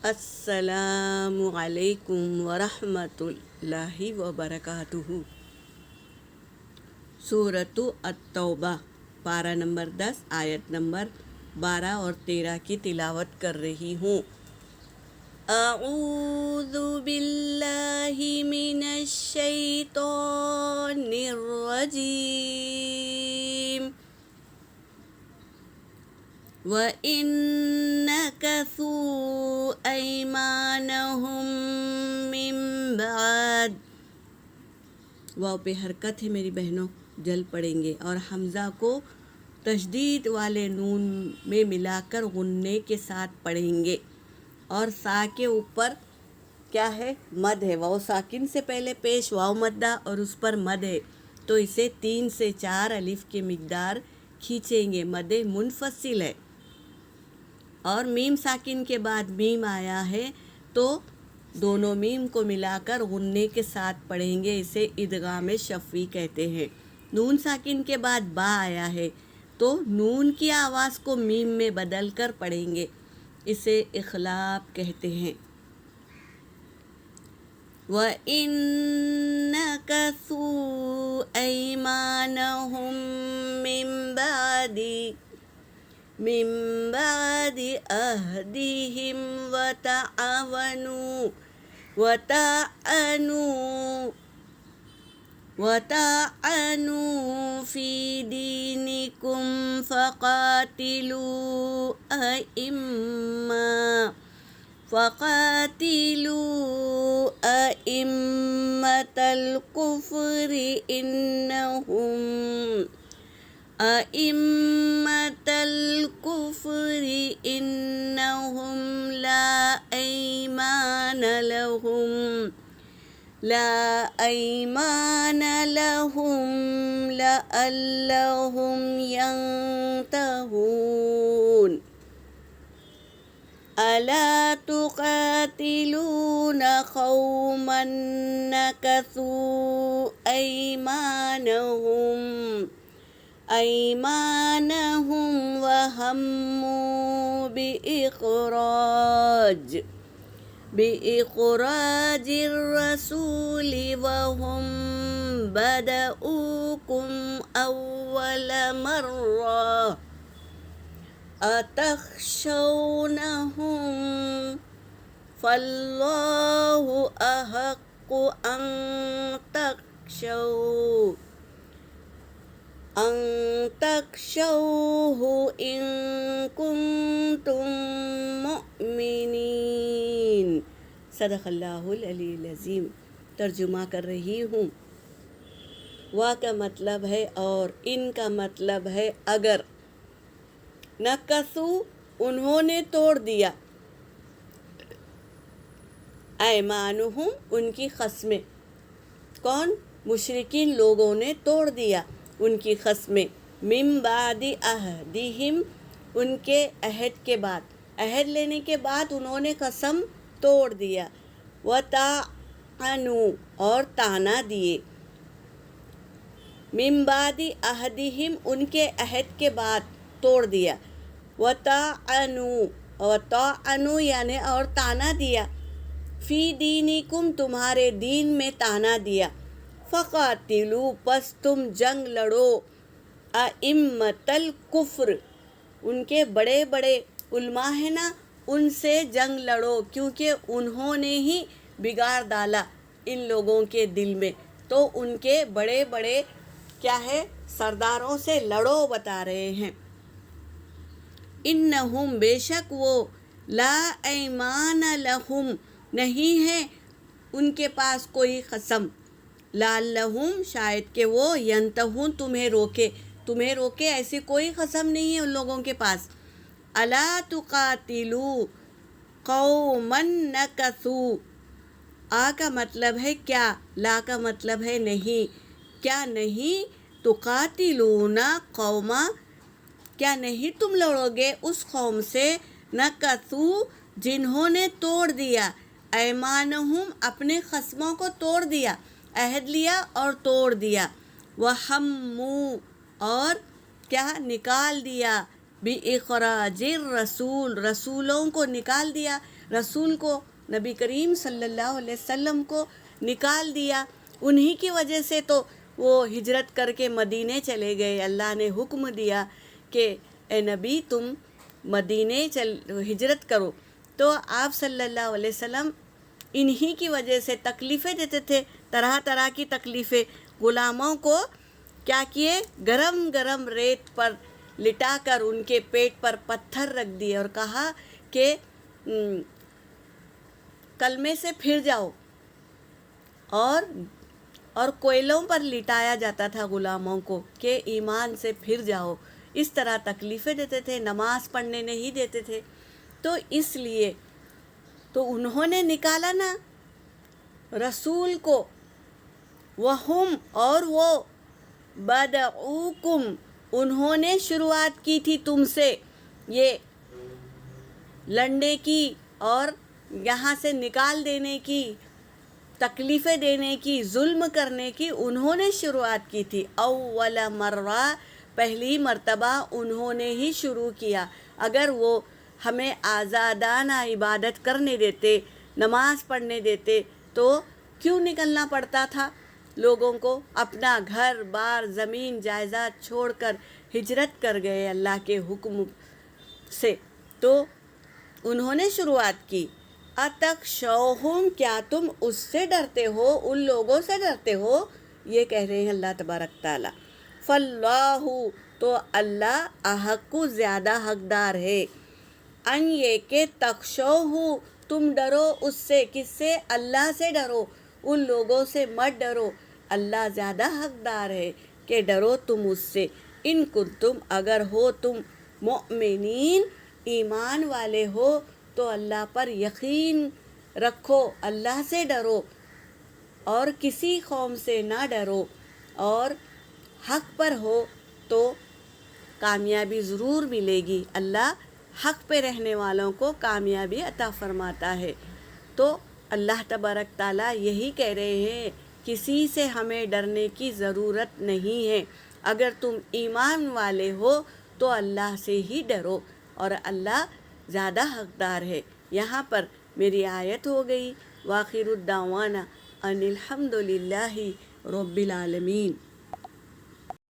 السلام علیکم ورحمۃ اللہ وبرکاتہ۔ سورۃ التوبہ پارہ نمبر 10 آیت نمبر 12 اور 13 کی تلاوت کر رہی ہوں۔ اعوذ باللہ من الشیطان الرجیم۔ وَإِن نَكَثُوا أَيْمَانَهُم مِّن بَعْدِ، واو پہ حرکت ہے میری بہنوں، جل پڑیں گے، اور حمزہ کو تشدید والے نون میں ملا کر غنّے کے ساتھ پڑھیں گے، اور سا کے اوپر کیا ہے؟ مد ہے۔ واو ساکن سے پہلے پیش واو مدہ اور اس پر مد ہے، تو اسے 3 سے 4 الف کی مقدار کھینچیں گے، مد منفصل ہے۔ اور میم ساکن کے بعد میم آیا ہے تو دونوں میم کو ملا کر غنّے کے ساتھ پڑھیں گے، اسے ادغام شفوی کہتے ہیں۔ نون ساکن کے بعد با آیا ہے تو نون کی آواز کو میم میں بدل کر پڑھیں گے، اسے اخلاپ کہتے ہیں۔ وَإِن نَكَثُوا أَيْمَانَهُم من بعد عهدهم وطعنوا في دينكم فقاتلوا أئمة الكفر إنهم لا أيمان لهم لعلهم ينتهون ألا تقاتلون قوما نكثوا أيمانهم وهموا بإخراج الرسول وهم بدؤوكم أول مرة أتخشونهم فالله أحق أن تخشوه إن كنتم مؤمنين۔ صدق اللہ العلی العظیم۔ ترجمہ کر رہی ہوں۔ وا کا مطلب ہے اور، ان کا مطلب ہے اگر، نکثو انہوں نے توڑ دیا، ایمانہم ان کی قسمیں، کون؟ مشرکین لوگوں نے توڑ دیا ان کی قسمیں، من بعد عہدہم ان کے عہد کے بعد، عہد لینے کے بعد انہوں نے قسم توڑ دیا، وطعنوا اور طعنہ دیے، من بعد عہدہم ان کے عہد کے بعد توڑ دیا، وطعنوا یعنی اور طعنہ دیا، فی دینکم تمہارے دین میں طعنہ دیا، فقاتلوا پس تم جنگ لڑو، ائمۃ الکفر ان کے بڑے بڑے علماء ہیں نا، ان سے جنگ لڑو، کیونکہ انہوں نے ہی بگاڑ ڈالا ان لوگوں کے دل میں، تو ان کے بڑے بڑے کیا ہے سرداروں سے لڑو بتا رہے ہیں۔ انہم بے شک وہ، لا ایمان لہم نہیں ہے ان کے پاس کوئی قسم، لعلہم شاید کہ وہ، ینتہون تمہیں روکے ایسی کوئی قسم نہیں ہے ان لوگوں کے پاس۔ الا تقاتلوا قوما نکثوا، آ کا مطلب ہے کیا، لا کا مطلب ہے نہیں، کیا نہیں، تقاتلون قوما کیا نہیں تم لڑو گے اس قوم سے، نکثوا جنہوں نے توڑ دیا، ایمانہم اپنے قسموں کو توڑ دیا، عہد لیا اور توڑ دیا، وہموا اور کیا نکال دیا، بِإِخْرَاجِ الرَّسُولِ، رسولوں کو نکال دیا، رسول کو نبی کریم صلی اللہ علیہ وسلم کو نکال دیا، انہی کی وجہ سے تو وہ ہجرت کر کے مدینے چلے گئے۔ اللہ نے حکم دیا کہ اے نبی تم مدینے ہجرت کرو، تو آپ صلی اللہ علیہ وسلم انہی کی وجہ سے تکلیفیں دیتے تھے، طرح طرح کی تکلیفیں۔ غلاموں کو کیا کیے؟ گرم گرم ریت پر لٹا کر ان کے پیٹ پر پتھر رکھ دیے اور کہا کہ کلمے سے پھر جاؤ، اور کوئلوں پر لٹایا جاتا تھا غلاموں کو کہ ایمان سے پھر جاؤ۔ اس طرح تکلیفیں دیتے تھے، نماز پڑھنے نہیں دیتے تھے۔ تو اس لیے تو انہوں نے نکالا نا رسول کو، وہم اور وہ بدعوکم انہوں نے شروعات کی تھی تم سے یہ لڑنے کی اور یہاں سے نکال دینے کی، تکلیفیں دینے کی، ظلم کرنے کی، انہوں نے شروعات کی تھی۔ اول مرہ، پہلی مرتبہ انہوں نے ہی شروع کیا۔ اگر وہ ہمیں آزادانہ عبادت کرنے دیتے، نماز پڑھنے دیتے، تو کیوں نکلنا پڑتا تھا لوگوں کو؟ اپنا گھر بار زمین جائیداد چھوڑ کر ہجرت کر گئے اللہ کے حکم سے، تو انہوں نے شروعات کی۔ اتخشوہم، کیا تم اس سے ڈرتے ہو، ان لوگوں سے ڈرتے ہو؟ یہ کہہ رہے ہیں اللہ تبارک تعالیٰ۔ فاللہ، تو اللہ احق، زیادہ حقدار ہے، ان یہ کہ تخشوہ، تم ڈرو اس سے۔ کس سے؟ اللہ سے ڈرو، ان لوگوں سے مت ڈرو۔ اللہ زیادہ حقدار ہے کہ ڈرو تم اس سے۔ ان کنتم، اگر ہو تم مؤمنین، ایمان والے ہو تو اللہ پر یقین رکھو، اللہ سے ڈرو اور کسی قوم سے نہ ڈرو، اور حق پر ہو تو کامیابی ضرور ملے گی۔ اللہ حق پہ رہنے والوں کو کامیابی عطا فرماتا ہے۔ تو اللہ تبارک تعالیٰ یہی کہہ رہے ہیں، کسی سے ہمیں ڈرنے کی ضرورت نہیں ہے، اگر تم ایمان والے ہو تو اللہ سے ہی ڈرو، اور اللہ زیادہ حقدار ہے۔ یہاں پر میری آیت ہو گئی۔ وآخر الدعوانا ان الحمد للہ رب العالمین۔